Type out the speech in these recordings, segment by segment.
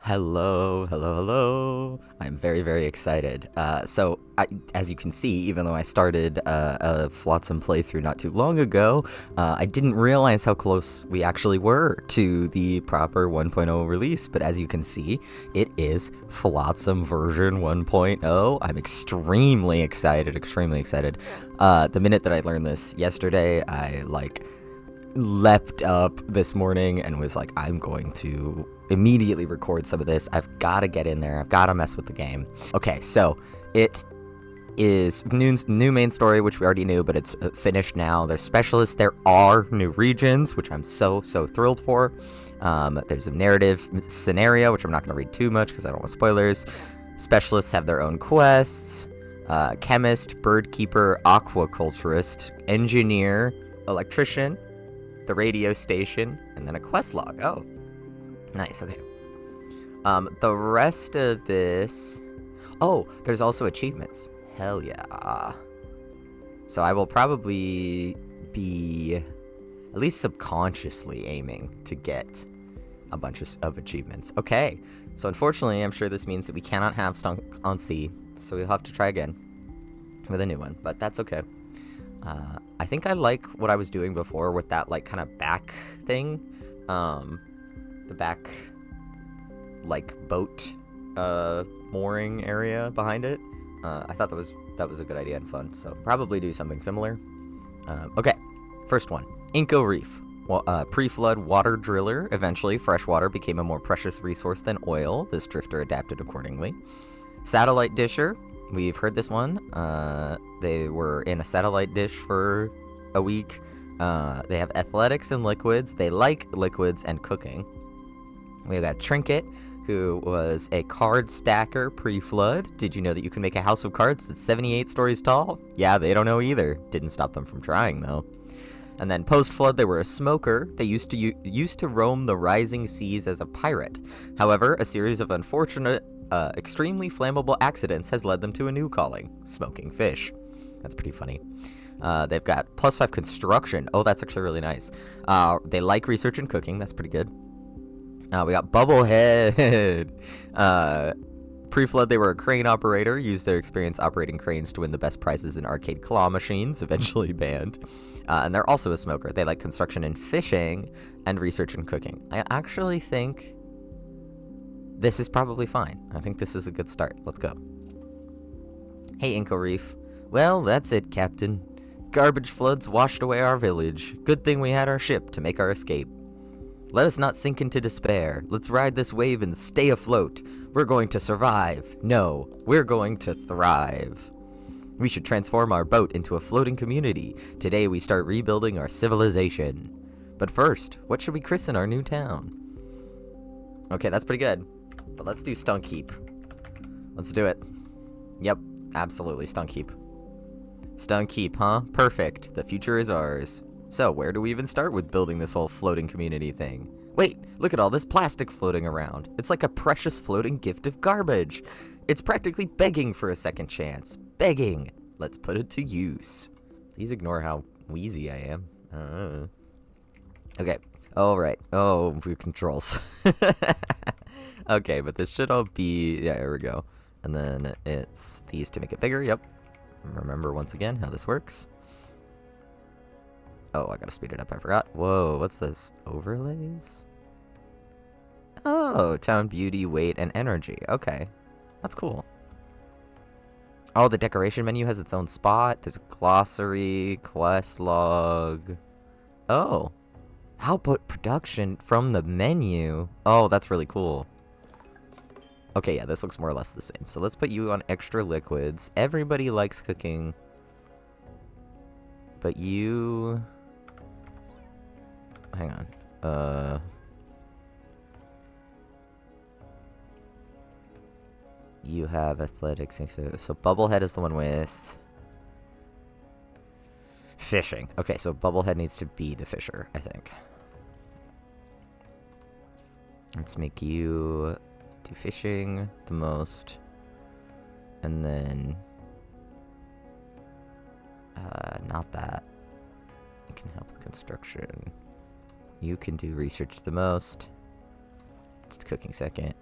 Hello, hello, hello. I'm very, very excited. As you can see, even though I started a Flotsam playthrough not too long ago, I didn't realize how close we actually were to the proper 1.0 release. But as you can see, it is Flotsam version 1.0. I'm extremely excited, extremely excited. The minute that I learned this yesterday, I leapt up this morning and was like, I'm going to immediately record some of this. I've got to get in there. I've got to mess with the game. Okay, so it is new main story, which we already knew, but it's finished now. There's specialists. There are new regions, which I'm so thrilled for. There's a narrative scenario, which I'm not going to read too much because I don't want spoilers. Specialists have their own quests. Chemist, bird keeper, aquaculturist, engineer, electrician, the radio station, and then a quest log. Oh, nice. Okay. The rest of this. Oh, there's also achievements. Hell yeah. So I will probably be at least subconsciously aiming to get a bunch of achievements. Okay. So unfortunately, I'm sure this means that we cannot have Stunk on Sea. So we'll have to try again with a new one, but that's okay. I think I like what I was doing before with that kind of back thing, the back boat mooring area behind it. I thought that was a good idea and fun, so probably do something similar. Okay, first one, Inco Reef. Pre-flood water driller. Eventually, fresh water became a more precious resource than oil. This drifter adapted accordingly. Satellite disher. We've heard this one. They were in a satellite dish for a week. They have athletics and liquids. They like liquids and cooking. We got Trinket, who was a card stacker pre-flood. Did you know that you can make a house of cards that's 78 stories tall? Yeah, they don't know either. Didn't stop them from trying, though. And then post-flood, they were a smoker. They used to roam the rising seas as a pirate. However, a series of unfortunate extremely flammable accidents has led them to a new calling, smoking fish. That's pretty funny. They've got +5 construction. Oh, that's actually really nice. They like research and cooking. That's pretty good. We got Bubblehead. Pre-flood, they were a crane operator, used their experience operating cranes to win the best prizes in arcade claw machines, eventually banned. And they're also a smoker. They like construction and fishing and research and cooking. I actually think this is probably fine. I think this is a good start. Let's go. Hey, Inco Reef. Well, that's it, Captain. Garbage floods washed away our village. Good thing we had our ship to make our escape. Let us not sink into despair. Let's ride this wave and stay afloat. We're going to survive. No, we're going to thrive. We should transform our boat into a floating community. Today we start rebuilding our civilization. But first, what should we christen our new town? Okay, that's pretty good. But let's do Stunkheap. Let's do it. Yep, absolutely, Stunkheap. Stunkheap, huh? Perfect. The future is ours. So, where do we even start with building this whole floating community thing? Wait, look at all this plastic floating around. It's like a precious floating gift of garbage. It's practically begging for a second chance. Begging. Let's put it to use. Please ignore how wheezy I am. Okay. All right. Oh, controls. Okay, but this should all be... Yeah, there we go. And then it's these to make it bigger. Yep. Remember once again how this works. Oh, I gotta speed it up. I forgot. Whoa, what's this? Overlays? Oh, town beauty, weight, and energy. Okay. That's cool. Oh, the decoration menu has its own spot. There's a glossary, quest log. Oh. Output production from the menu. Oh, that's really cool. Okay, yeah, this looks more or less the same. So let's put you on extra liquids. Everybody likes cooking. But you... Hang on. You have athletics. So Bubblehead is the one with... fishing. Okay, so Bubblehead needs to be the fisher, I think. Let's make you... do fishing the most, and then not that. You can help with construction. You can do research the most. It's cooking second.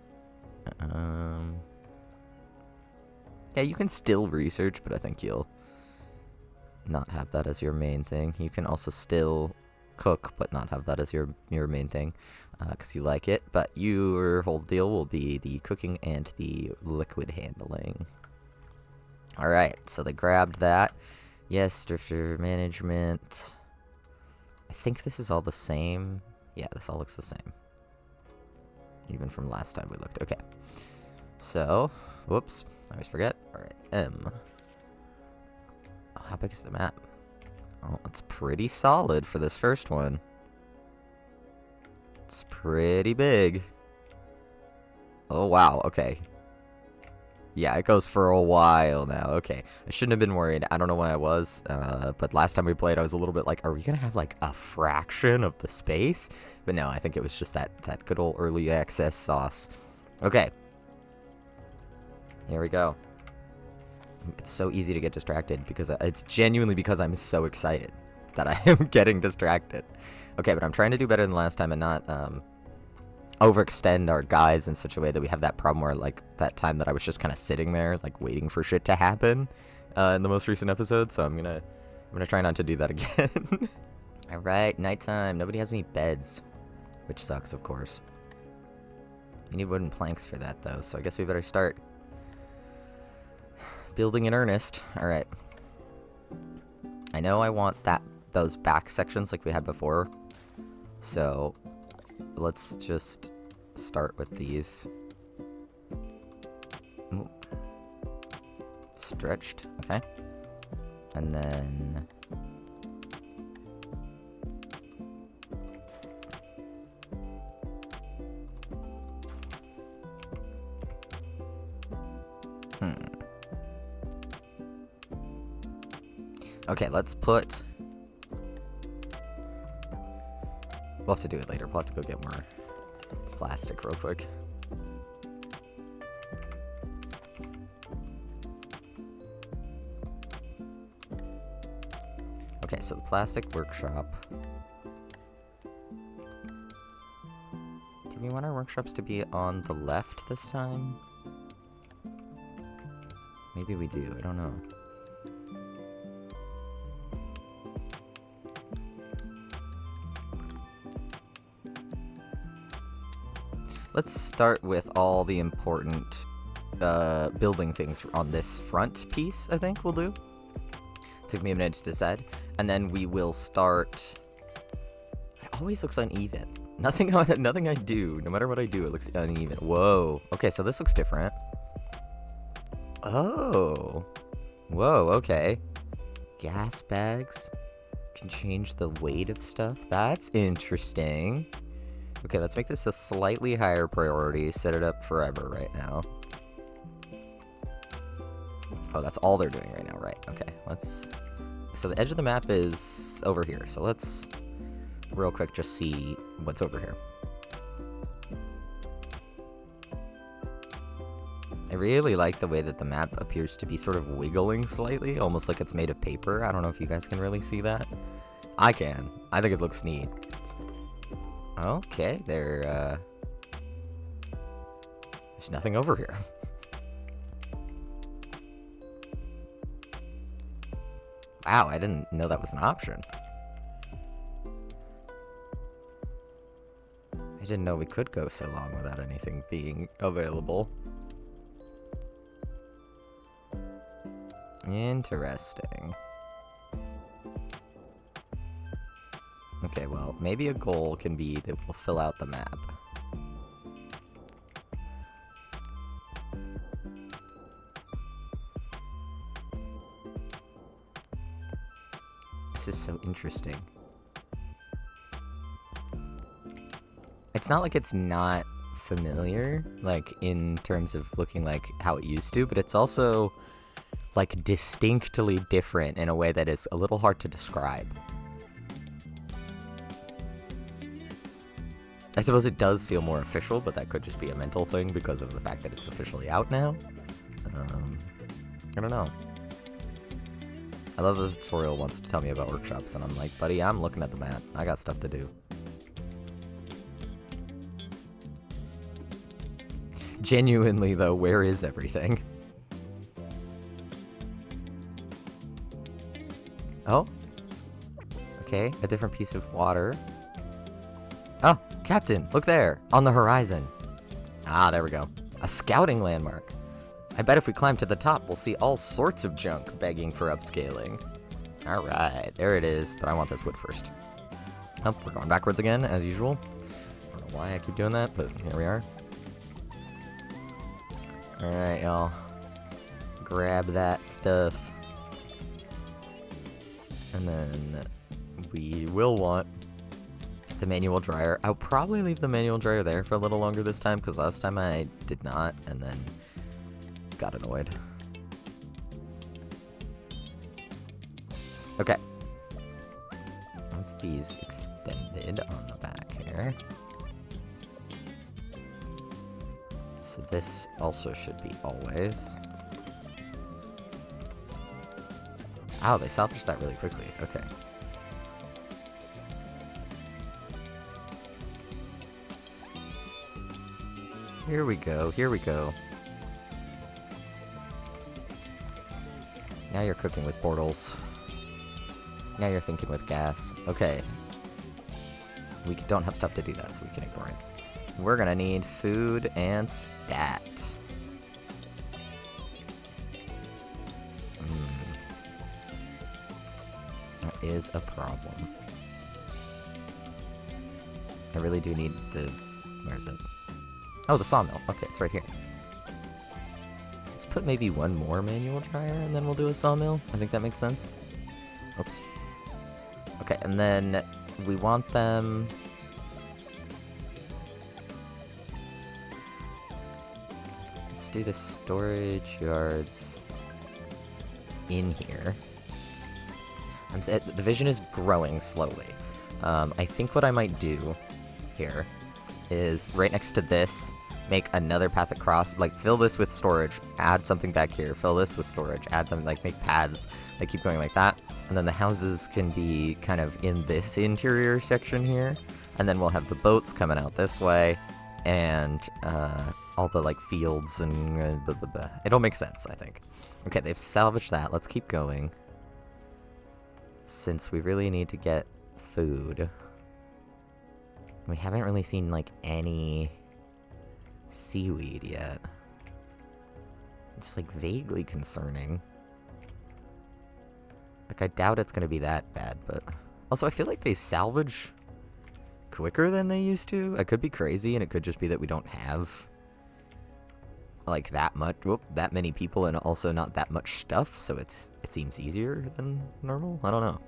Yeah, you can still research, but I think you'll not have that as your main thing. You can also still cook, but not have that as your main thing, because you like it. But your whole deal will be the cooking and the liquid handling. Alright, so they grabbed that. Yes, drifter management. I think this is all the same. Yeah, this all looks the same. Even from last time we looked. Okay. So, whoops. I always forget. Alright, M. Oh, how big is the map? Oh, it's pretty solid for this first one. It's pretty big. Oh, wow. Okay. Yeah, it goes for a while now. Okay. I shouldn't have been worried. I don't know why I was. But last time we played, I was a little bit like, are we going to have like a fraction of the space? But no, I think it was just that good old early access sauce. Okay. Here we go. It's so easy to get distracted because it's genuinely because I'm so excited that I am getting distracted. Okay, but I'm trying to do better than last time and not overextend our guys in such a way that we have that problem where, like, that time that I was just kind of sitting there, like, waiting for shit to happen in the most recent episode. So I'm gonna try not to do that again. All right, nighttime. Nobody has any beds, which sucks, of course. We need wooden planks for that, though, so I guess we better start building in earnest. All right. I know I want those back sections like we had before, so let's just start with these. Ooh. Stretched, okay. And then okay, let's put... We'll have to do it later. We'll have to go get more plastic real quick. Okay, so the plastic workshop. Do we want our workshops to be on the left this time? Maybe we do, I don't know. Let's start with all the important building things on this front piece, I think we'll do. Took me a minute to decide. And then we will start... It always looks uneven. Nothing I do, no matter what I do, it looks uneven. Whoa. Okay, so this looks different. Oh. Whoa, okay. Gas bags. Can change the weight of stuff. That's interesting. Okay, let's make this a slightly higher priority. Set it up forever right now. Oh, that's all they're doing right now, right? Okay, let's... So the edge of the map is over here. So let's, real quick, just see what's over here. I really like the way that the map appears to be sort of wiggling slightly, almost like it's made of paper. I don't know if you guys can really see that. I can. I think it looks neat. Okay, there's nothing over here. Wow, I didn't know that was an option. I didn't know we could go so long without anything being available. Interesting. Okay, well, maybe a goal can be that we'll fill out the map. This is so interesting. It's not like it's not familiar, like, in terms of looking like how it used to, but it's also, like, distinctly different in a way that is a little hard to describe. I suppose it does feel more official, but that could just be a mental thing because of the fact that it's officially out now. I don't know. I love the tutorial wants to tell me about workshops, and I'm like, buddy, I'm looking at the map. I got stuff to do. Genuinely, though, where is everything? Oh. Okay, a different piece of water. Oh, Captain, look there, on the horizon. Ah, there we go. A scouting landmark. I bet if we climb to the top, we'll see all sorts of junk begging for upscaling. Alright, there it is, but I want this wood first. Oh, we're going backwards again, as usual. I don't know why I keep doing that, but here we are. Alright, y'all. Grab that stuff. And then we will want the manual dryer. I'll probably leave the manual dryer there for a little longer this time, because last time I did not, and then got annoyed. Okay. Once these extended on the back here. So this also should be always. Oh, they salvaged that really quickly. Okay. Here we go, here we go. Now you're cooking with portals. Now you're thinking with gas. Okay. We don't have stuff to do that, so we can ignore it. We're gonna need food and stat. That is a problem. I really do need the... Where is it? Oh, the sawmill. Okay, it's right here. Let's put maybe one more manual dryer, and then we'll do a sawmill. I think that makes sense. Oops. Okay, and then we want them... Let's do the storage yards in here. The vision is growing slowly. I think what I might do here is right next to this, make another path across, like fill this with storage, add something back here, fill this with storage, add something, like make paths that keep going like that, and then the houses can be kind of in this interior section here, and then we'll have the boats coming out this way, and all the like fields and blah, blah, blah. It'll make sense, I think. Okay, they've salvaged that. Let's keep going, since we really need to get food. We haven't really seen, like, any seaweed yet. It's, like, vaguely concerning. Like, I doubt it's gonna be that bad, but... Also, I feel like they salvage quicker than they used to. I could be crazy, and it could just be that we don't have, like, that many people, and also not that much stuff, so it seems easier than normal? I don't know.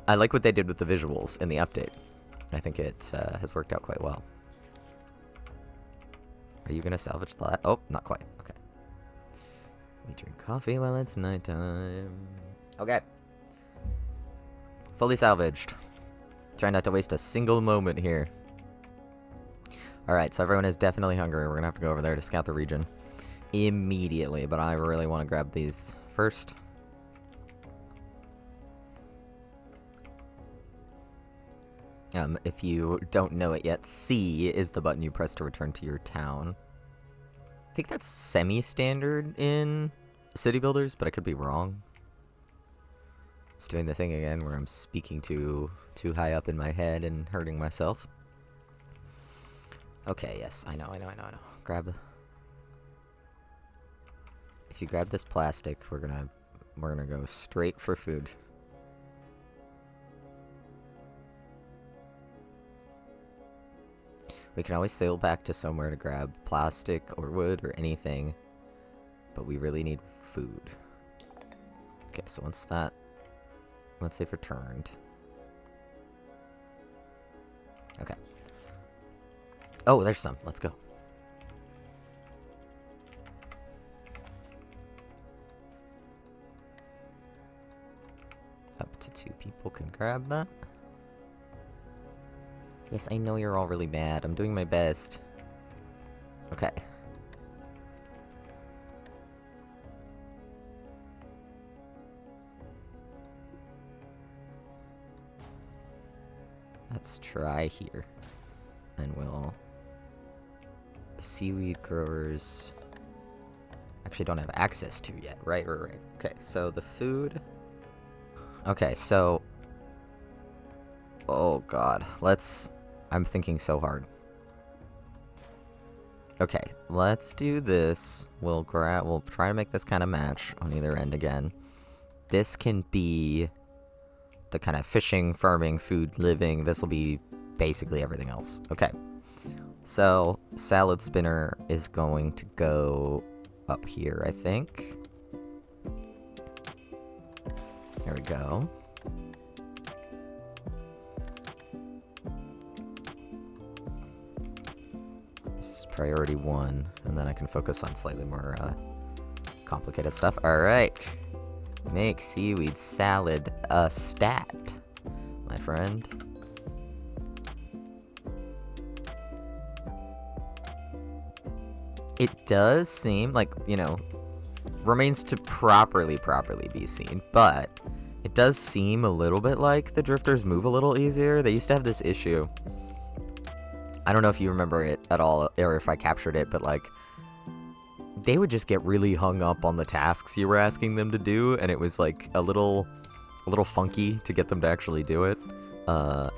I like what they did with the visuals in the update. I think it has worked out quite well. Are you gonna salvage that? Oh, not quite. Okay. We drink coffee while it's nighttime. Okay. Fully salvaged. Try not to waste a single moment here. Alright, so everyone is definitely hungry. We're gonna have to go over there to scout the region immediately, but I really want to grab these first. If you don't know it yet, C is the button you press to return to your town. I think that's semi-standard in City Builders, but I could be wrong. Just doing the thing again where I'm speaking too high up in my head and hurting myself. Okay, yes, I know. Grab... If you grab this plastic, we're gonna go straight for food. We can always sail back to somewhere to grab plastic or wood or anything, but we really need food. Okay, so once they've returned. Okay. Oh, there's some. Let's go. Up to 2 people can grab that. Yes, I know you're all really mad. I'm doing my best. Okay. Let's try here. And we'll... Seaweed growers... Actually don't have access to yet. Right. Okay, so the food... Okay, so... Oh god, I'm thinking so hard. Okay, let's do this. We'll try to make this kind of match on either end again. This can be the kind of fishing, farming, food, living. This will be basically everything else. Okay. So, salad spinner is going to go up here, I think. There we go. This is priority 1, and then I can focus on slightly more complicated stuff. Alright. Make seaweed salad a stat, my friend. It does seem like, you know, remains to properly be seen, but it does seem a little bit like the drifters move a little easier. They used to have this issue. I don't know if you remember it at all, or if I captured it, but like, they would just get really hung up on the tasks you were asking them to do, and it was like a little funky to get them to actually do it,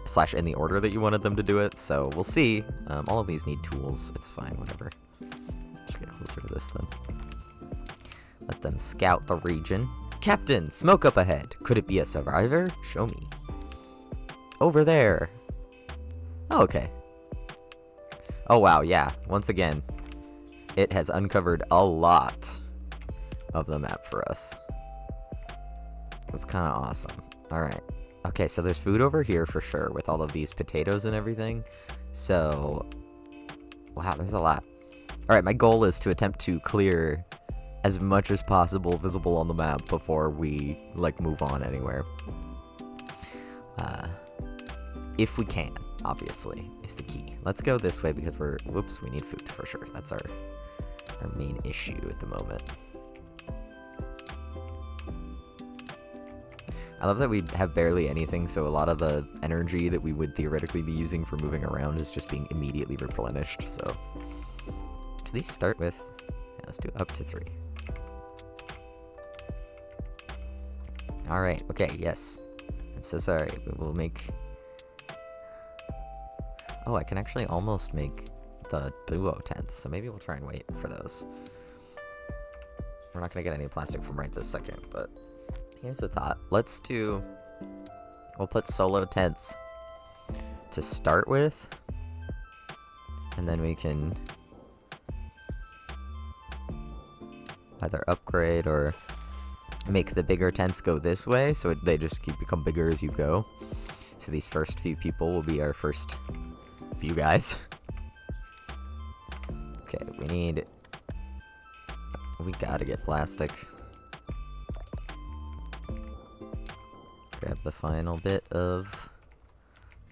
slash in the order that you wanted them to do it. So we'll see. All of these need tools. It's fine, whatever. Just get closer to this then. Let them scout the region. Captain, smoke up ahead. Could it be a survivor? Show me. Over there. Oh, okay. Oh wow, yeah. Once again, it has uncovered a lot of the map for us. That's kind of awesome. Alright. Okay, so there's food over here for sure with all of these potatoes and everything. So, wow, there's a lot. Alright, my goal is to attempt to clear as much as possible visible on the map before we, like, move on anywhere. If we can, obviously, is the key. Let's go this way because we need food for sure. That's our main issue at the moment. I love that we have barely anything, so a lot of the energy that we would theoretically be using for moving around is just being immediately replenished, so... Do these start with... Yeah, let's do up to 3. Alright, okay, yes. I'm so sorry. We will make... Oh, I can actually almost make the duo tents, so maybe we'll try and wait for those. We're not going to get any plastic from right this second, but here's the thought. We'll put solo tents to start with, and then we can either upgrade or make the bigger tents go this way, so they just become bigger as you go. So these first few people will be our first few guys. Okay, we gotta get plastic. Grab the final bit of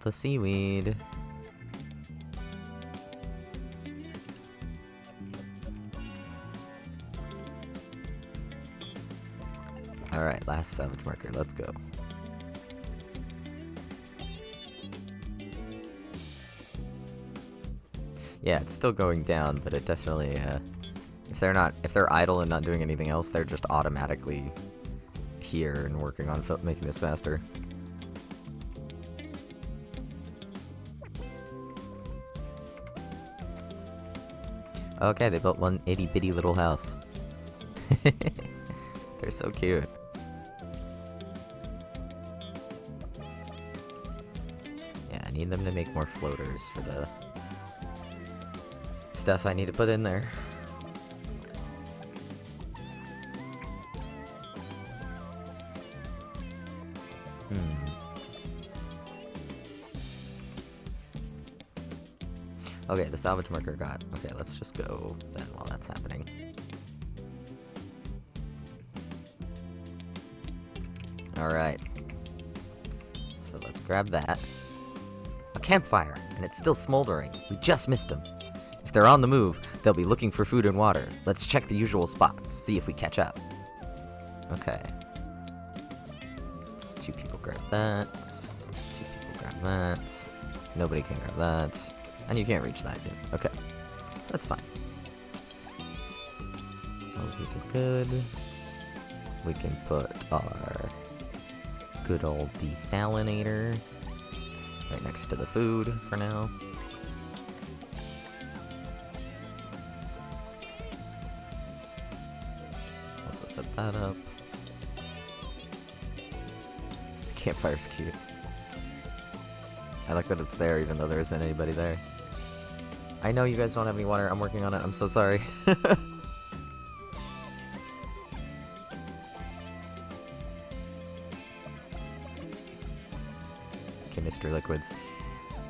the seaweed. Alright, last salvage marker, let's go. Yeah, it's still going down, but it definitely, if they're idle and not doing anything else, they're just automatically here and working on making this faster. Okay, they built one itty bitty little house. They're so cute. Yeah, I need them to make more floaters for the stuff I need to put in there. Okay, the salvage marker got... Okay, let's just go then while that's happening. Alright. So let's grab that. A campfire, and it's still smoldering. We just missed them. If they're on the move, they'll be looking for food and water. Let's check the usual spots, see if we catch up. Okay. Let's 2 people grab that. 2 people grab that. Nobody can grab that. And you can't reach that yet. Okay. That's fine. All of these are good. We can put our good old desalinator right next to the food for now. Also set that up. Campfire's cute. I like that it's there even though there isn't anybody there. I know you guys don't have any water. I'm working on it. I'm so sorry. Okay, Mr. Liquids.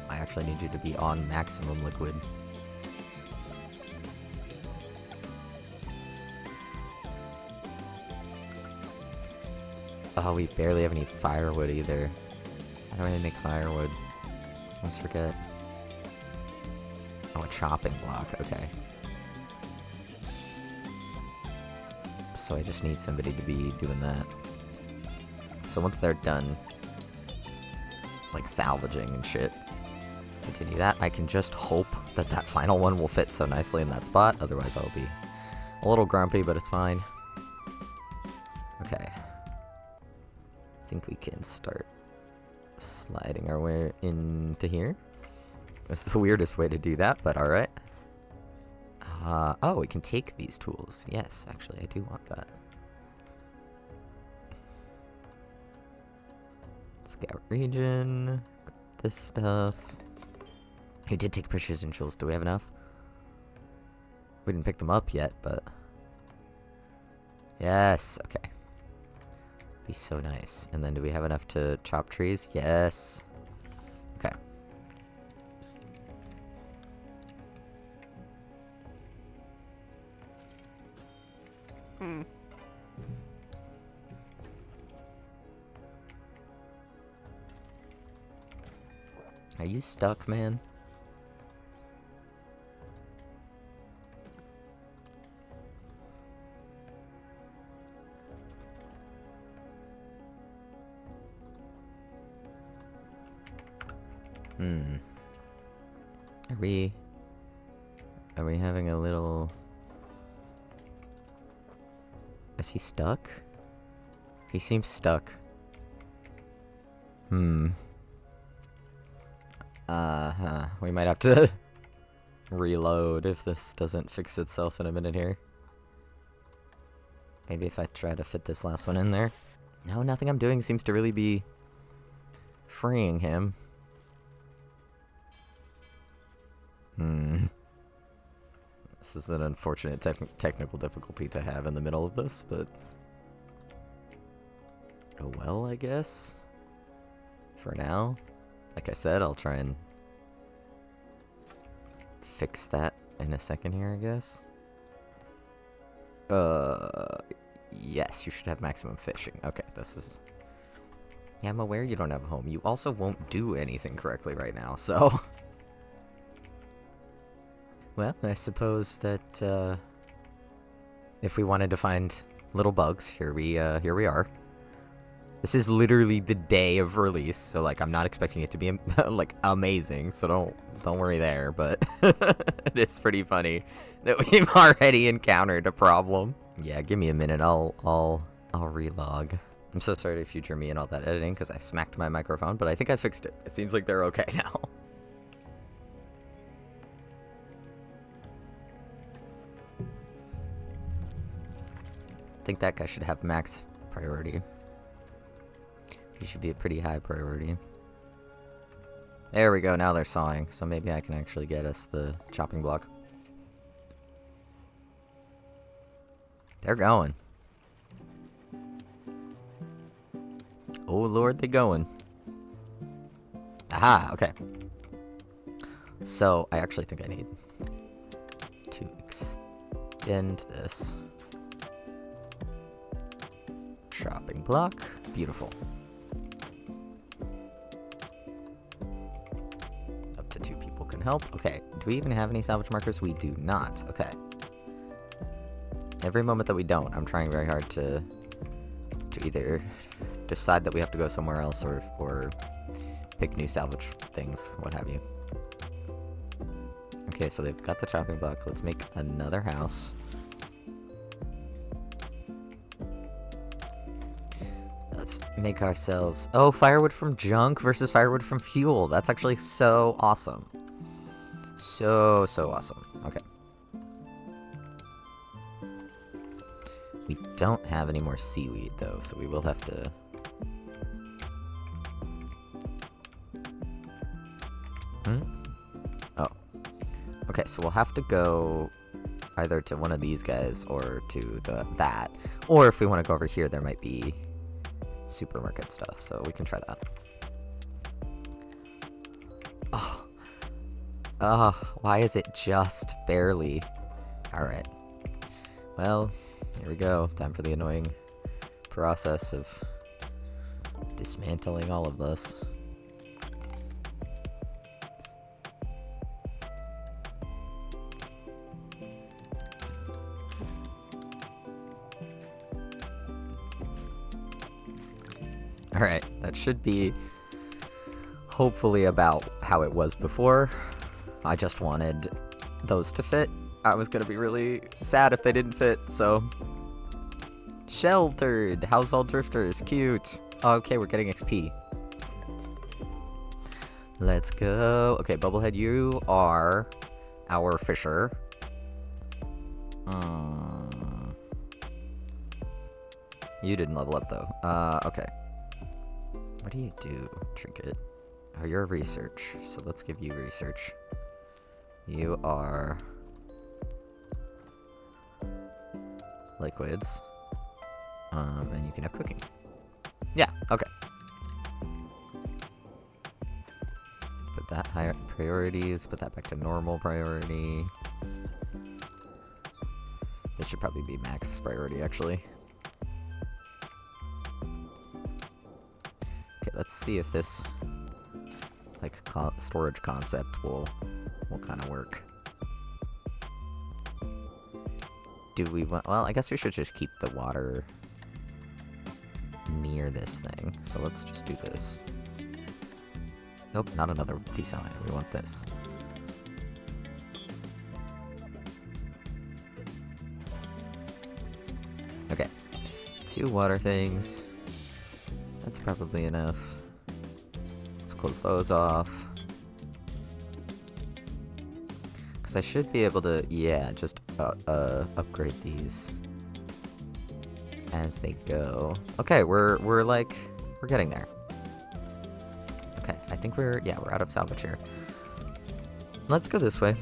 I actually need you to be on maximum liquid. Oh, we barely have any firewood either. How do I make firewood? I almost forget. Oh, a chopping block. Okay. So I just need somebody to be doing that. So once they're done, like salvaging and shit, continue that. I can just hope that that final one will fit so nicely in that spot. Otherwise I'll be a little grumpy, but it's fine. Okay. I think we can start sliding our way into here. That's the weirdest way to do that, but alright. Oh, we can take these tools. Yes, actually, I do want that. Scout region. Got this stuff. We did take precision tools. Do we have enough? We didn't pick them up yet, but... Yes, okay. Be so nice. And then do we have enough to chop trees? Yes. Okay. Are you stuck, man? Are we having a little... Is he stuck? He seems stuck. We might have to reload if this doesn't fix itself in a minute here. Maybe if I try to fit this last one in there. No, nothing I'm doing seems to really be freeing him. This is an unfortunate technical difficulty to have in the middle of this, but... Oh well, I guess. For now. Like I said, I'll try and fix that in a second here, I guess. Yes, you should have maximum fishing. Okay, this is... Yeah, I'm aware you don't have a home. You also won't do anything correctly right now, so... Well, I suppose that, if we wanted to find little bugs, here we are. This is literally the day of release, so, like, I'm not expecting it to be, like, amazing, so don't worry there, but it is pretty funny that we've already encountered a problem. Yeah, give me a minute, I'll relog. I'm so sorry to future me and all that editing, because I smacked my microphone, but I think I fixed it. It seems like they're okay now. I think that guy should have max priority. He should be a pretty high priority. There we go, now they're sawing, so maybe I can actually get us the chopping block. They're going. Oh lord, they're going. Aha, okay. So, I actually think I need to extend this. Chopping block. Beautiful. Up to 2 people can help. Okay, do we even have any salvage markers? We do not. Okay. Every moment that we don't, I'm trying very hard to either decide that we have to go somewhere else or pick new salvage things, what have you. Okay, so they've got the chopping block. Let's make another house. Let's make ourselves... Oh, firewood from junk versus firewood from fuel. That's actually so awesome. So awesome. Okay. We don't have any more seaweed, though, so we will have to... Oh. Okay, so we'll have to go either to one of these guys or to that. Or if we want to go over here, there might be supermarket stuff, so we can try that. Oh. Oh, why is it just barely? Alright. Well, here we go. Time for the annoying process of dismantling all of this. Alright, that should be hopefully about how it was before. I just wanted those to fit. I was gonna be really sad if they didn't fit, so... Sheltered! Household drifters, cute! Okay, we're getting XP. Let's go. Okay, Bubblehead, you are our fisher. You didn't level up, though. Okay. What do you do, Trinket? Oh, you're research, so let's give you research. You are... liquids. And you can have cooking. Yeah, okay. Put that higher priorities, put that back to normal priority. This should probably be max priority, actually. Okay, let's see if this like storage concept will kind of work. Do we want... Well, I guess we should just keep the water near this thing. So let's just do this. Nope, not another desalinator. We want this. Okay. 2 water things. That's probably enough. Let's close those off. Because I should be able to, yeah, just upgrade these as they go. Okay, we're getting there. Okay, I think we're out of salvage here. Let's go this way.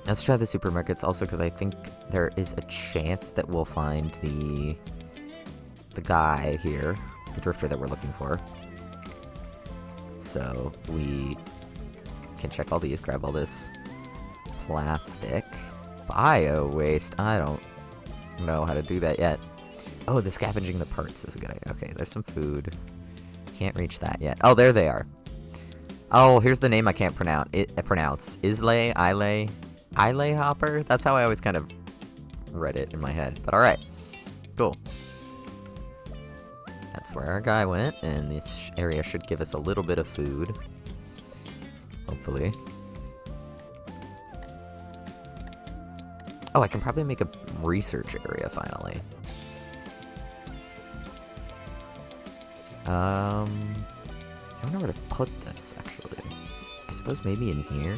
Let's try the supermarkets also, because I think there is a chance that we'll find the guy here, the drifter that we're looking for. So we can check all these, grab all this plastic. Bio waste. I don't know how to do that yet. Oh, the scavenging the parts is a good idea. Okay, there's some food. Can't reach that yet. Oh, there they are. Oh, here's the name I can't pronounce. Islay, Islay Hopper? That's how I always kind of read it in my head. But alright. Cool. That's where our guy went, and this area should give us a little bit of food. Hopefully. Oh, I can probably make a research area finally. I don't know where to put this, actually. I suppose maybe in here?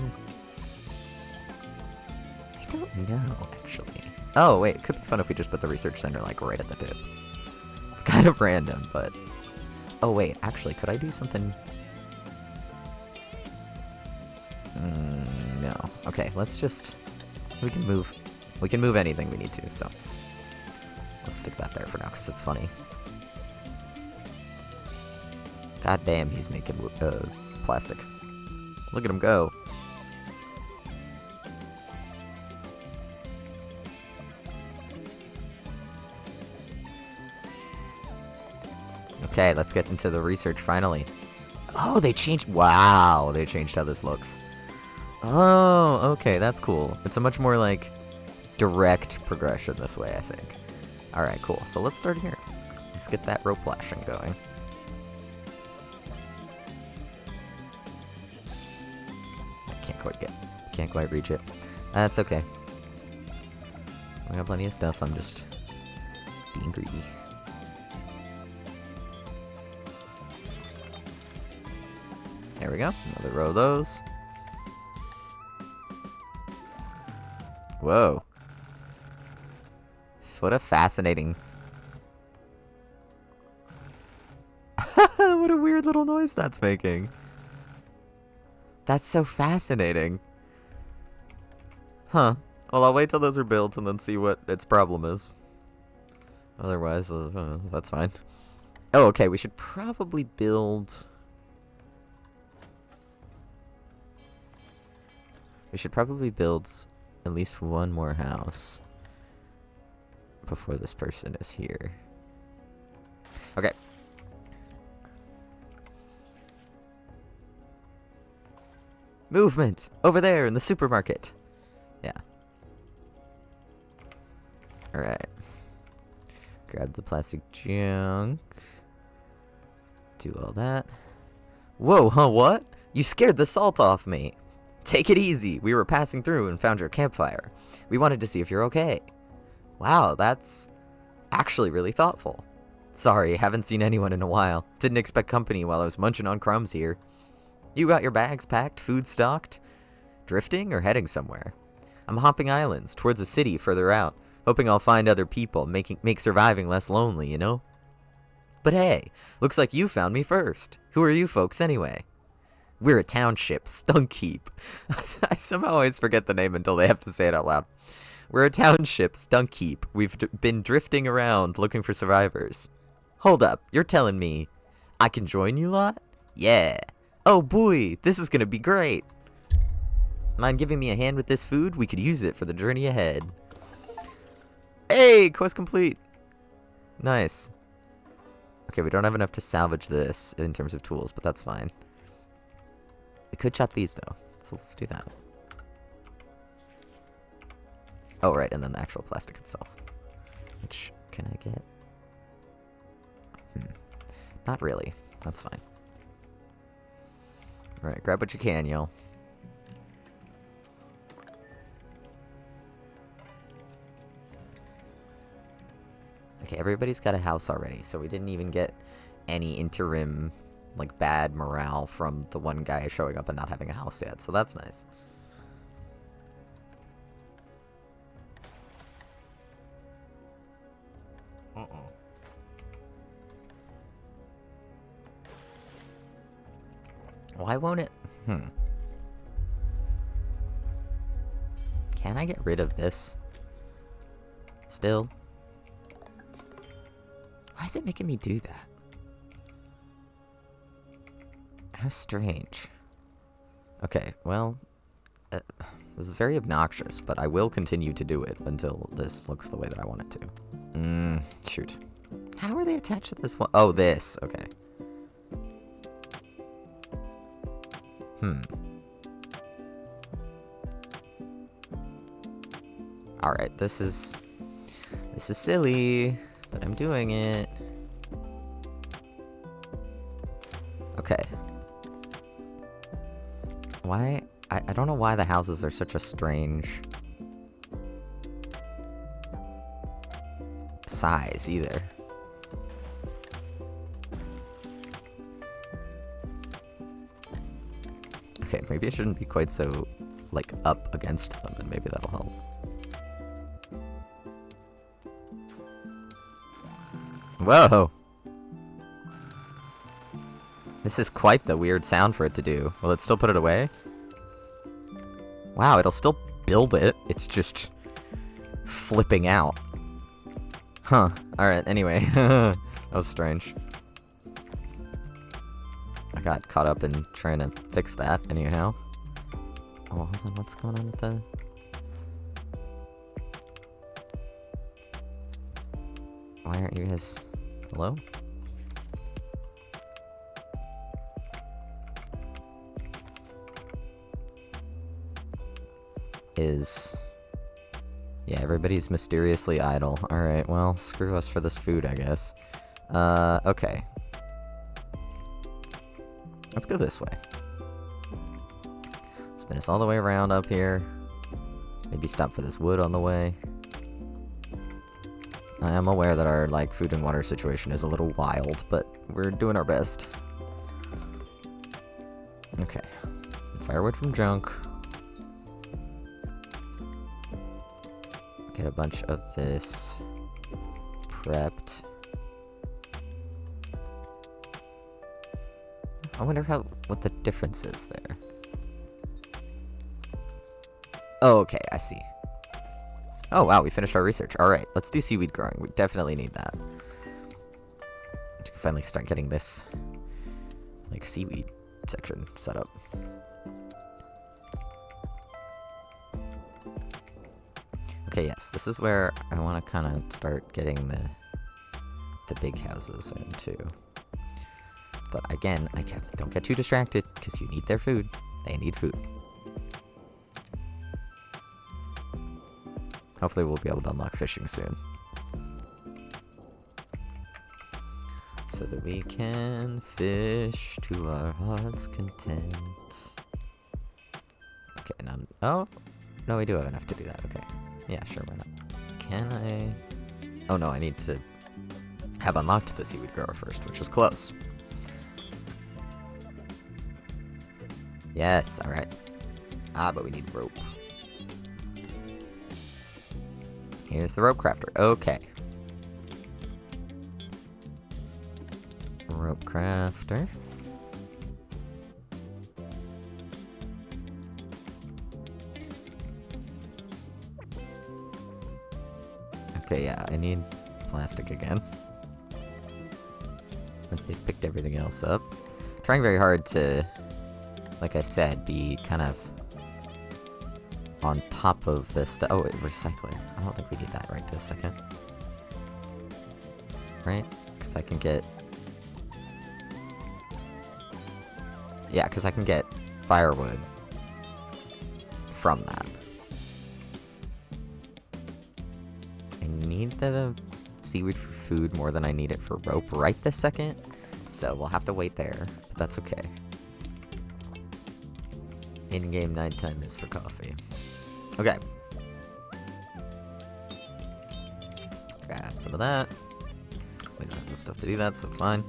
I don't know, actually. Oh, wait, it could be fun if we just put the research center, like, right at the tip. It's kind of random, but... Oh, wait, actually, could I do something... No. Okay, let's just... We can move anything we need to, so... Let's stick that there for now, because it's funny. God damn, he's making plastic. Look at him go. Okay, let's get into the research finally. Oh, they changed... Wow, they changed how this looks. Oh, okay, that's cool. It's a much more, like, direct progression this way, I think. Alright, cool. So let's start here. Let's get that rope lashing going. I can't quite reach it. That's okay. I got plenty of stuff, I'm just being greedy. There we go, another row of those. Whoa. What a fascinating... What a weird little noise that's making. That's so fascinating. Huh. Well, I'll wait till those are built and then see what its problem is. Otherwise, that's fine. Oh, okay, we should probably build... We should probably build at least one more house before this person is here. Okay. Movement! Over there in the supermarket! Yeah. Alright. Grab the plastic junk. Do all that. Whoa, huh, what? You scared the salt off me! Take it easy. We were passing through and found your campfire. We wanted to see if you're okay. Wow, that's actually really thoughtful. Sorry, haven't seen anyone in a while. Didn't expect company while I was munching on crumbs here. You got your bags packed, food stocked? Drifting or heading somewhere? I'm hopping islands towards a city further out, hoping I'll find other people, make surviving less lonely, you know? But hey, looks like you found me first. Who are you folks anyway? We're a township, Stunkheap. I somehow always forget the name until they have to say it out loud. We're a township, Stunkheap. We've been drifting around looking for survivors. Hold up, you're telling me I can join you lot? Yeah. Oh boy, this is gonna be great. Mind giving me a hand with this food? We could use it for the journey ahead. Hey, quest complete. Nice. Okay, we don't have enough to salvage this in terms of tools, but that's fine. We could chop these, though, so let's do that. Oh, right, and then the actual plastic itself. Which, can I get? Not really. That's fine. Alright, grab what you can, yo. Okay, everybody's got a house already, so we didn't even get any interim... like bad morale from the one guy showing up and not having a house yet, so that's nice. Why won't it? Can I get rid of this? Still? Why is it making me do that? How strange. Okay, well, this is very obnoxious, but I will continue to do it until this looks the way that I want it to. Shoot. How are they attached to this one? Oh, this. Okay. Alright, this is silly, but I'm doing it. Okay. Why? I don't know why the houses are such a strange size either. Okay, maybe I shouldn't be quite so, like, up against them, and maybe that'll help. Whoa! This is quite the weird sound for it to do. Will it still put it away? Wow, it'll still build it. It's just flipping out. Huh. Alright, anyway. That was strange. I got caught up in trying to fix that, anyhow. Oh, hold on, what's going on with the... Why aren't you guys... Hello? Yeah, everybody's mysteriously idle. Alright, well, screw us for this food, I guess. Okay. Let's go this way. Spin us all the way around up here. Maybe stop for this wood on the way. I am aware that our, like, food and water situation is a little wild, but we're doing our best. Okay. Firewood from junk. Get a bunch of this prepped. I wonder what the difference is there. Oh, okay, I see. Oh, wow, we finished our research. Alright, let's do seaweed growing. We definitely need that. We can finally start getting this, like, seaweed section set up. Okay, yes, this is where I want to kind of start getting the big houses in, too. But again, don't get too distracted, because you need their food. They need food. Hopefully we'll be able to unlock fishing soon. So that we can fish to our heart's content. Okay, now... Oh! No, we do have enough to do that, okay. Yeah, sure, why not? Can I... Oh no, I need to have unlocked the seaweed grower first, which is close. Yes, alright. But we need rope. Here's the rope crafter. Okay. Rope crafter. Okay, yeah, I need plastic again. Once they've picked everything else up. Trying very hard to, like I said, be kind of on top of this stuff. Oh, recycler. I don't think we need that right this second. Right? Because I can get... Yeah, because I can get firewood from that. I need the seaweed for food more than I need it for rope right this second. So we'll have to wait there, but that's okay. In-game nighttime is for coffee. Okay. Grab some of that. We don't have the stuff to do that, so it's fine.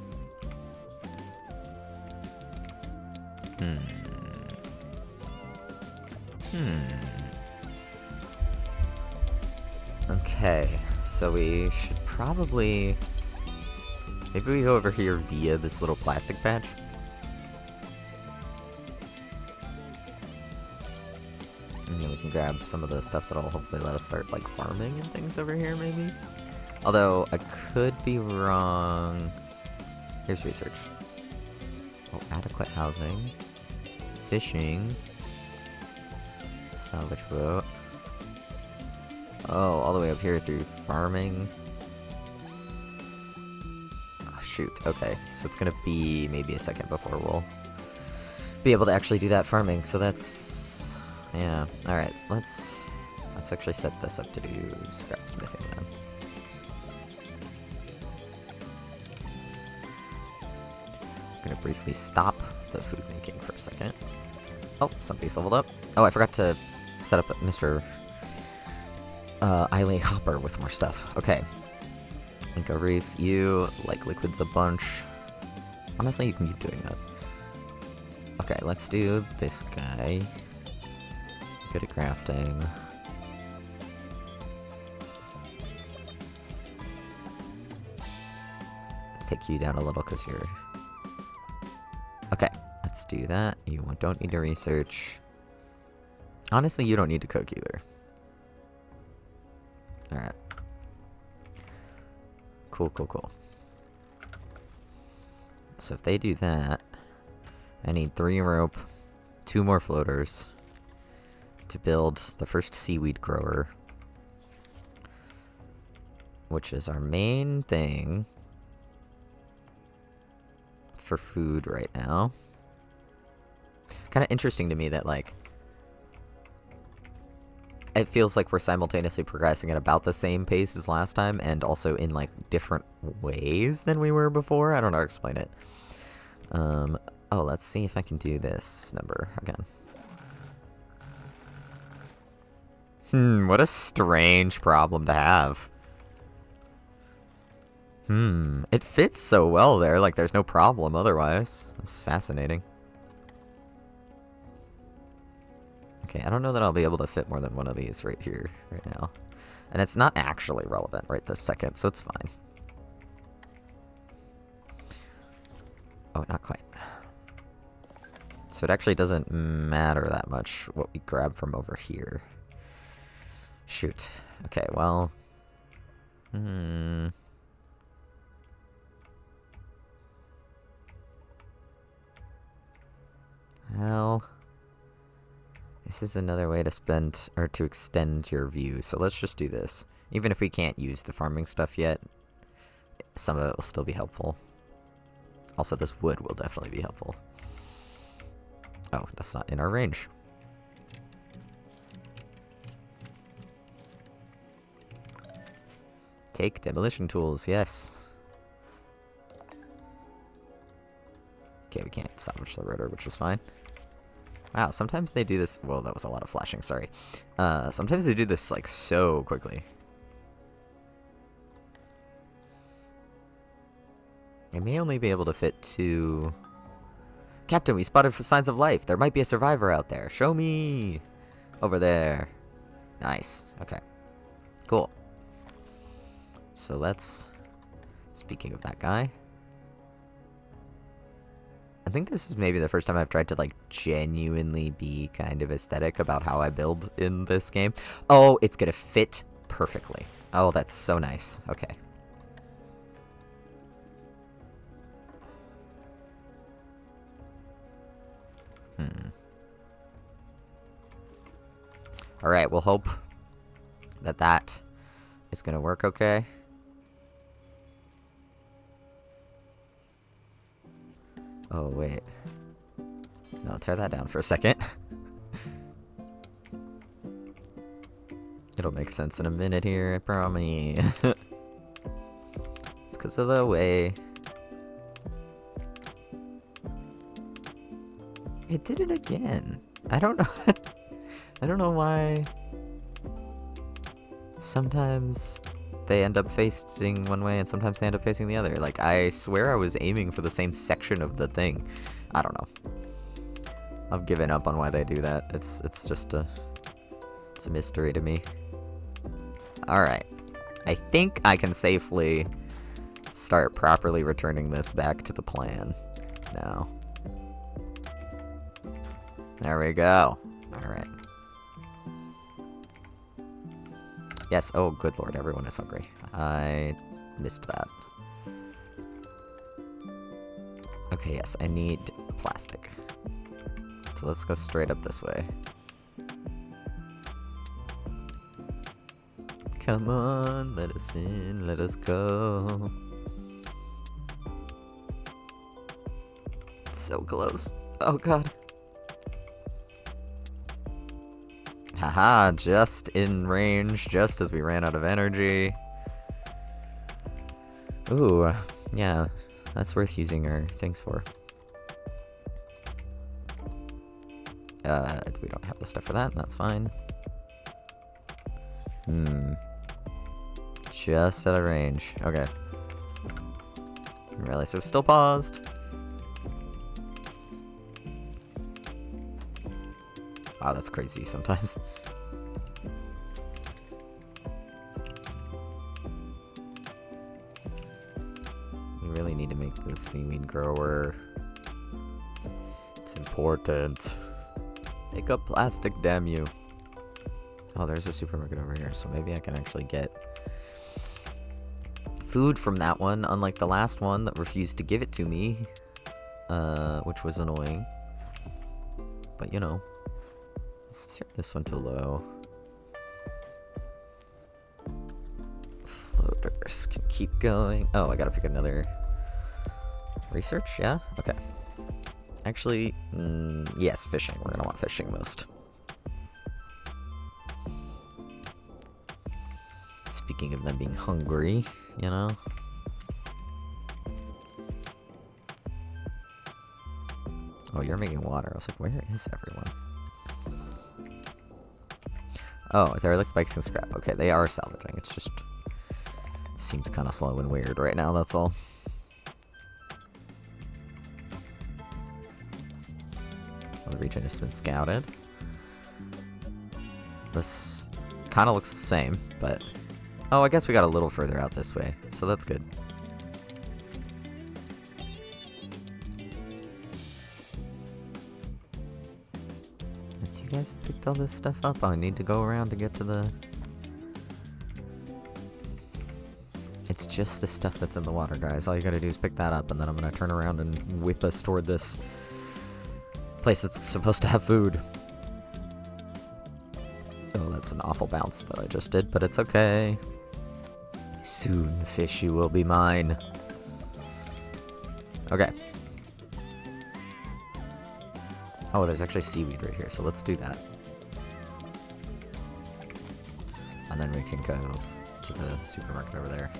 Okay, so we should probably... Maybe we go over here via this little plastic patch. And then we can grab some of the stuff that'll hopefully let us start, like, farming and things over here, maybe? Although, I could be wrong... Here's research. Oh, adequate housing. Fishing. Salvage boat. Oh, all the way up here through farming. Oh, shoot. Okay, so it's gonna be maybe a second before we'll be able to actually do that farming. So that's... Yeah. Alright, let's actually set this up to do scrap smithing then. I'm gonna briefly stop the food making for a second. Oh, somebody's leveled up. Oh, I forgot to set up Mr. Eileen Hopper with more stuff. Okay. Inca Reef, you like liquids a bunch. Honestly, you can keep doing that. Okay, let's do this guy. Good at crafting. Let's take you down a little because you're... Okay, let's do that. You don't need to research. Honestly, you don't need to cook either. Alright. Cool, cool, cool. So if they do that, I need 3 rope, 2 more floaters to build the first seaweed grower, which is our main thing for food right now. Kind of interesting to me that, like, it feels like we're simultaneously progressing at about the same pace as last time, and also in, like, different ways than we were before. I don't know how to explain it. Oh, let's see if I can do this number again. What a strange problem to have. It fits so well there, like there's no problem otherwise. This is fascinating. Okay, I don't know that I'll be able to fit more than one of these right here, right now. And it's not actually relevant right this second, so it's fine. Oh, not quite. So it actually doesn't matter that much what we grab from over here. Shoot. Okay, well... Well... This is another way to spend, or to extend your view, so let's just do this. Even if we can't use the farming stuff yet, some of it will still be helpful. Also, this wood will definitely be helpful. Oh, that's not in our range. Take demolition tools, yes. Okay, we can't salvage the rotor, which is fine. Wow, sometimes they do this... Well, that was a lot of flashing, sorry. Sometimes they do this, like, so quickly. I may only be able to fit 2... Captain, we spotted signs of life. There might be a survivor out there. Show me! Over there. Nice. Okay. Cool. So let's... Speaking of that guy... I think this is maybe the first time I've tried to, like, genuinely be kind of aesthetic about how I build in this game. Oh, it's gonna fit perfectly. Oh, that's so nice. Okay. Alright, we'll hope that that is gonna work okay. Oh, wait. No, tear that down for a second. It'll make sense in a minute here, I promise. It's because of the way... It did it again. I don't know. I don't know why... Sometimes they end up facing one way and sometimes they end up facing the other. Like, I swear I was aiming for the same section of the thing. I don't know. I've given up on why they do that. It's just a... It's a mystery to me. Alright. I think I can safely start properly returning this back to the plan now. There we go. Alright. Yes, oh good lord, everyone is hungry. I missed that. Okay, yes, I need plastic. So let's go straight up this way. Come on, let us in, let us go. So close. Oh god. Haha, just in range, just as we ran out of energy. Ooh, yeah, that's worth using our things for. We don't have the stuff for that, that's fine. Just out of range, okay. Really, so still paused. Wow, that's crazy sometimes. We really need to make this seaweed grower. It's important. Make up plastic, damn you. Oh, there's a supermarket over here, so maybe I can actually get food from that one, unlike the last one that refused to give it to me, which was annoying. But, you know. Let's turn this one to low. Floaters can keep going. Oh, I gotta pick another research, yeah? Okay. Actually, yes, fishing. We're gonna want fishing most. Speaking of them being hungry, you know? Oh, you're making water. I was like, where is everyone? Oh, they're like bikes and scrap. Okay, they are salvaging. It's just... seems kind of slow and weird right now, that's all. Well, the region has been scouted. This kind of looks the same, but... oh, I guess we got a little further out this way, so that's good. Once you guys have picked all this stuff up, I need to go around to get to the... it's just the stuff that's in the water, guys. All you gotta do is pick that up, and then I'm gonna turn around and whip us toward this place that's supposed to have food. Oh, that's an awful bounce that I just did, but it's okay. Soon, fish, you will be mine. Okay. Oh, there's actually seaweed right here, so let's do that. And then we can go to the supermarket over there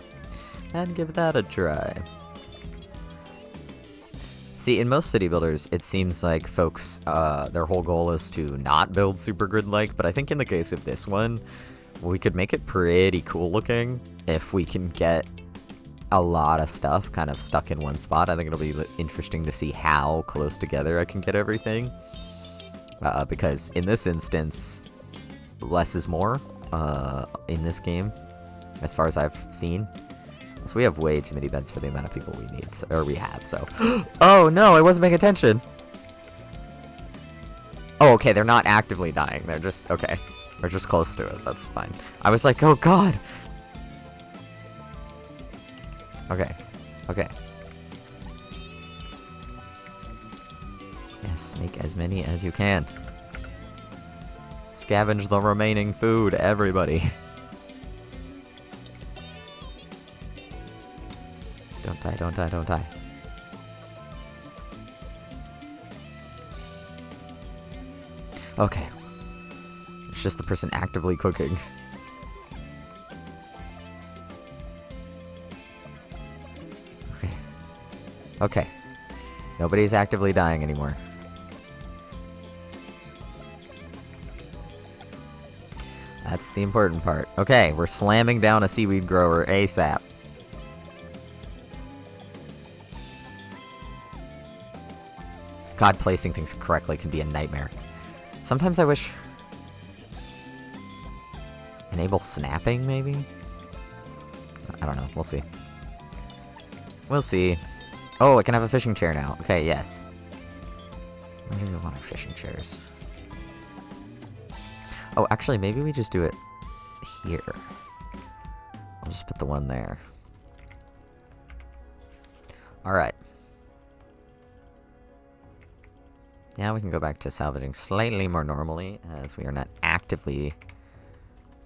and give that a try. See, in most city builders, it seems like folks, their whole goal is to not build super grid-like, but I think in the case of this one, we could make it pretty cool looking if we can get a lot of stuff kind of stuck in one spot. I think it'll be interesting to see how close together I can get everything. Because in this instance, less is more in this game, as far as I've seen. So we have way too many beds for the amount of people we need, or we have, so. Oh no, I wasn't paying attention. Oh, okay, they're not actively dying. They're just, okay. They're just close to it, that's fine. I was like, oh god. Okay, okay. Yes, make as many as you can. Scavenge the remaining food, everybody. Don't die, don't die, don't die. Okay. It's just the person actively cooking. Okay. Okay. Nobody's actively dying anymore. That's the important part. Okay, we're slamming down a seaweed grower ASAP. God, placing things correctly can be a nightmare. Sometimes I wish... enable snapping, maybe? I don't know. We'll see. We'll see. Oh, I can have a fishing chair now. Okay, yes. Where do we want our fishing chairs? Oh, actually, maybe we just do it here. I'll just put the one there. Alright. Now we can go back to salvaging slightly more normally, as we are not actively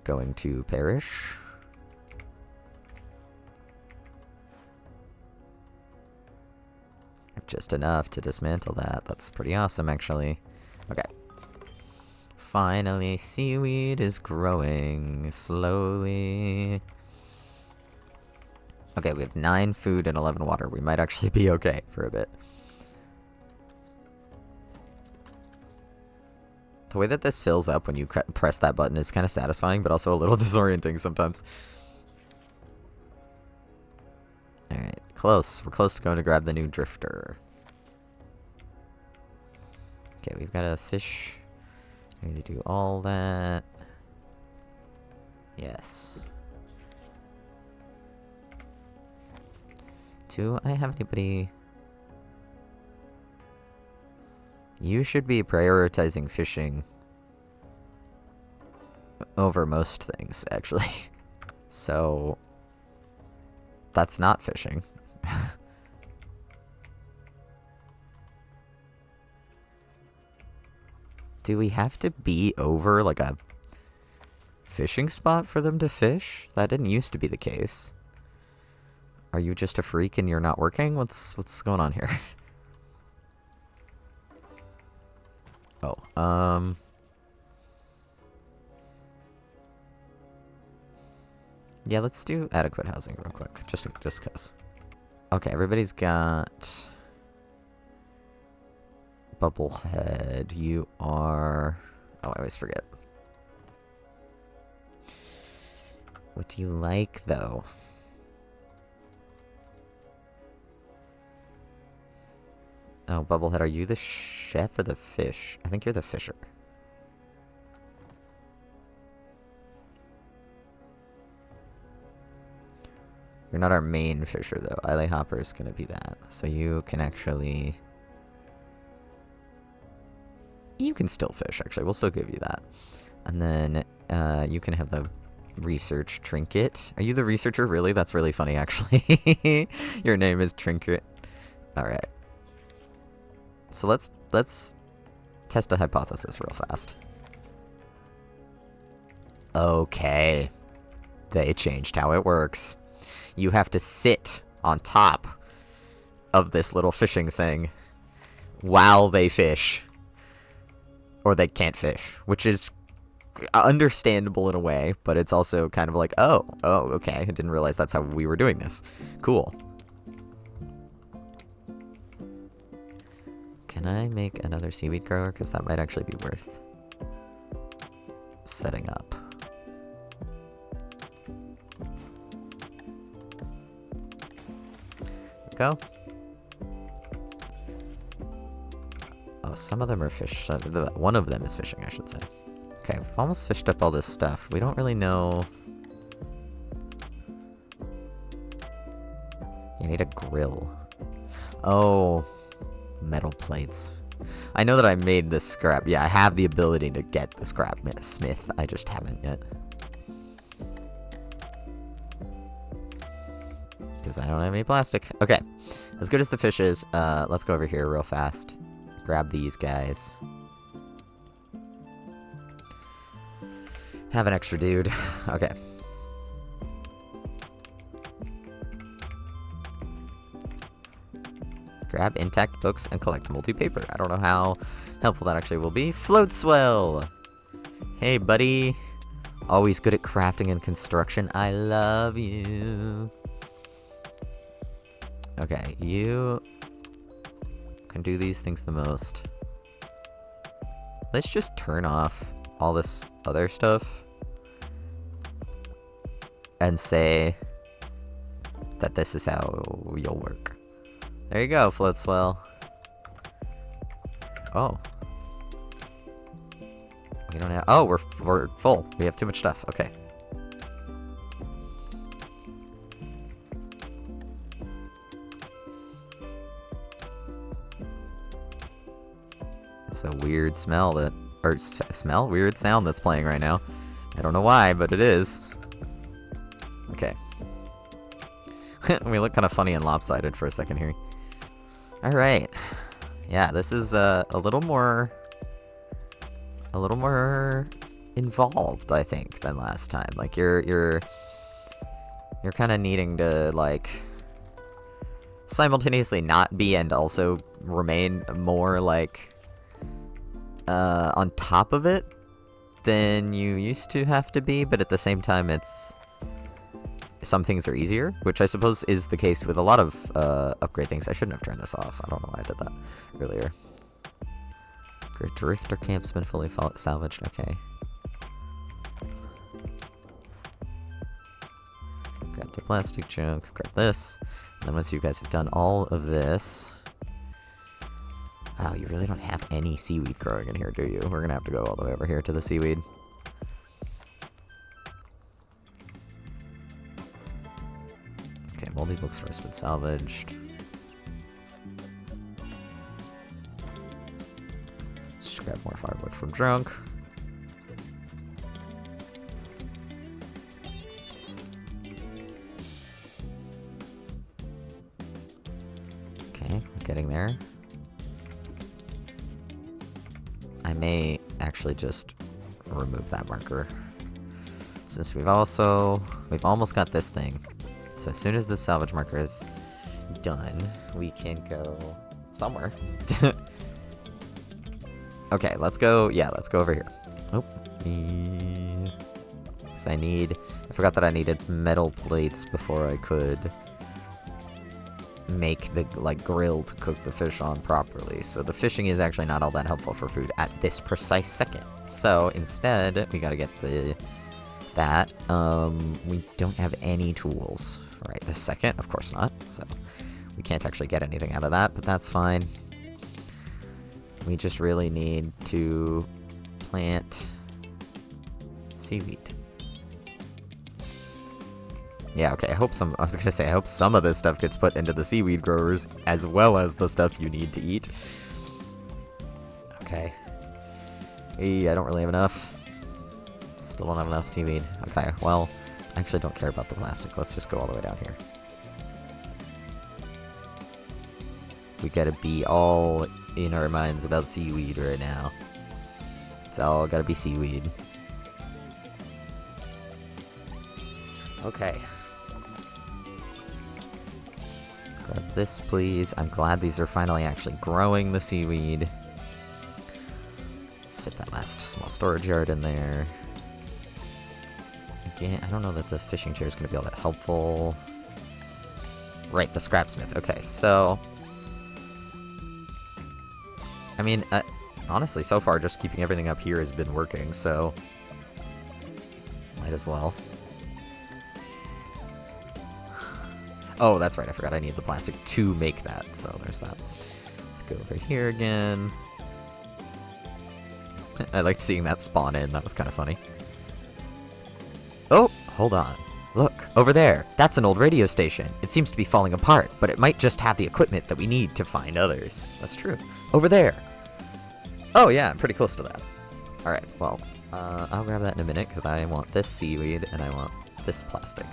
going to perish. Just enough to dismantle that. That's pretty awesome, actually. Okay. Finally, seaweed is growing slowly. Okay, we have 9 food and 11 water. We might actually be okay for a bit. The way that this fills up when you press that button is kind of satisfying, but also a little disorienting sometimes. Alright, close. We're close to going to grab the new drifter. Okay, we've got a fish. I need to do all that. Yes. Do I have anybody... You should be prioritizing fishing over most things, actually. So, that's not fishing. Do we have to be over, like, a fishing spot for them to fish? That didn't used to be the case. Are you just a freak and you're not working? What's going on here? Oh, Yeah, let's do adequate housing real quick, just cause. Okay, everybody's got Bubblehead. You are. Oh, I always forget. What do you like, though? Oh, Bubblehead, are you the chef or the fish? I think you're the fisher. You're not our main fisher, though. Eile Hopper is going to be that. So you can actually... You can still fish, actually. We'll still give you that. And then you can have the research trinket. Are you the researcher, really? That's really funny, actually. Your name is Trinket. Alright. So let's test a hypothesis real fast. Okay. They changed how it works. You have to sit on top of this little fishing thing while they fish. Or they can't fish, which is understandable in a way, but it's also kind of like, oh, okay. I didn't realize that's how we were doing this. Cool. Can I make another seaweed grower? Because that might actually be worth setting up. Go. Oh, some of them are fish. One of them is fishing, I should say. Okay, we've almost fished up all this stuff. We don't really know. You need a grill. Oh, metal plates. I know that I made this scrap. Yeah, I have the ability to get the scrap smith. I just haven't yet. Because I don't have any plastic. Okay, as good as the fish is, let's go over here real fast. Grab these guys. Have an extra dude. Okay. Grab intact books and collect multi-paper. I don't know how helpful that actually will be. Floatswell! Hey, buddy. Always good at crafting and construction. I love you. Okay, you can do these things the most. Let's just turn off all this other stuff and say that this is how you'll work. There you go, Floatswell. Oh. We don't have... Oh, we're full. We have too much stuff. Okay. It's a weird smell that... Or smell? Weird sound that's playing right now. I don't know why, but it is. Okay. We look kind of funny and lopsided for a second here. Alright. Yeah, this is a little more involved, I think, than last time. Like you're kind of needing to like simultaneously not be and also remain more like on top of it than you used to have to be, but at the same time it's some things are easier, which I suppose is the case with a lot of upgrade things. I shouldn't have turned this off. I don't know why I did that earlier. Great drifter camp's been fully salvaged. Okay. Grab the plastic junk. Grab this. And then once you guys have done all of this... Wow, you really don't have any seaweed growing in here, do you? We're gonna have to go all the way over here to the seaweed. Okay, moldy bookstore has been salvaged. Let's just grab more firewood from Drunk. Okay, we're getting there. I may actually just remove that marker, since we've almost got this thing. So as soon as the salvage marker is done, we can go somewhere. Okay, let's go. Yeah, let's go over here. Oh, Because I forgot that I needed metal plates before I could make the, like, grill to cook the fish on properly. So the fishing is actually not all that helpful for food at this precise second. So instead, we gotta get that. We don't have any tools right this second. Of course not. So we can't actually get anything out of that, but that's fine. We just really need to plant seaweed. Yeah, okay, I was gonna say, I hope some of this stuff gets put into the seaweed growers, as well as the stuff you need to eat. Okay. I don't really have enough. Still don't have enough seaweed. Okay, well, I actually don't care about the plastic. Let's just go all the way down here. We gotta be all in our minds about seaweed right now. It's all gotta be seaweed. Okay. Grab this, please. I'm glad these are finally actually growing the seaweed. Let's fit that last small storage yard in there. Again, I don't know that this fishing chair is going to be all that helpful. Right, the scrapsmith. Okay, so... I mean, honestly, so far, just keeping everything up here has been working, so... might as well. Oh, that's right, I forgot I need the plastic to make that, so there's that. Let's go over here again. I liked seeing that spawn in, that was kind of funny. Oh, hold on. Look, over there. That's an old radio station. It seems to be falling apart, but it might just have the equipment that we need to find others. That's true. Over there. Oh yeah, I'm pretty close to that. Alright, well, I'll grab that in a minute, because I want this seaweed, and I want this plastic.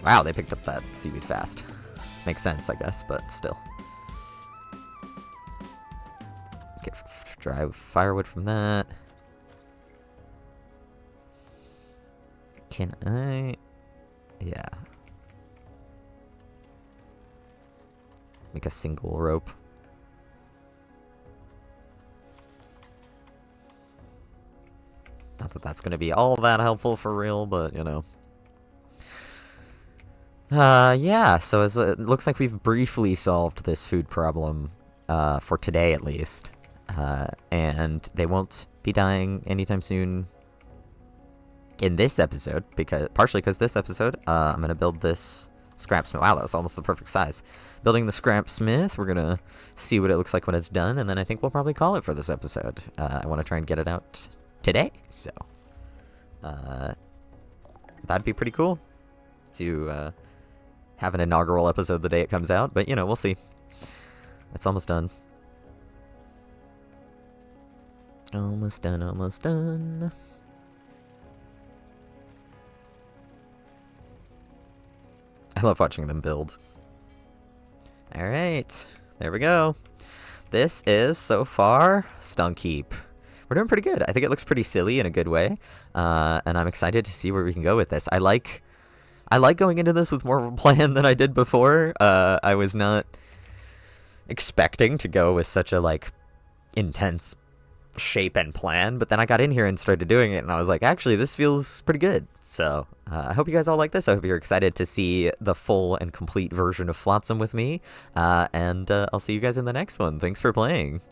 Wow, they picked up that seaweed fast. Makes sense, I guess, but still. Get dry firewood from that. Can I... yeah. Make a single rope. Not that that's going to be all that helpful for real, but, you know. Yeah, so it looks like we've briefly solved this food problem, for today at least. And they won't be dying anytime soon in this episode, partially because this episode, I'm gonna build this scrapsmith. Wow, that was almost the perfect size. Building the scrapsmith, we're gonna see what it looks like when it's done, and then I think we'll probably call it for this episode. I want to try and get it out today, so, that'd be pretty cool to, have an inaugural episode the day it comes out, but, you know, we'll see. It's almost done. Almost done, almost done. I love watching them build. Alright, there we go. This is, so far, Stunk Heap. We're doing pretty good. I think it looks pretty silly in a good way, and I'm excited to see where we can go with this. I like going into this with more of a plan than I did before. I was not expecting to go with such a, like, intense shape and plan, but then I got in here and started doing it, and I was like, actually, this feels pretty good. So, I hope you guys all like this. I hope you're excited to see the full and complete version of Flotsam with me, and I'll see you guys in the next one. Thanks for playing.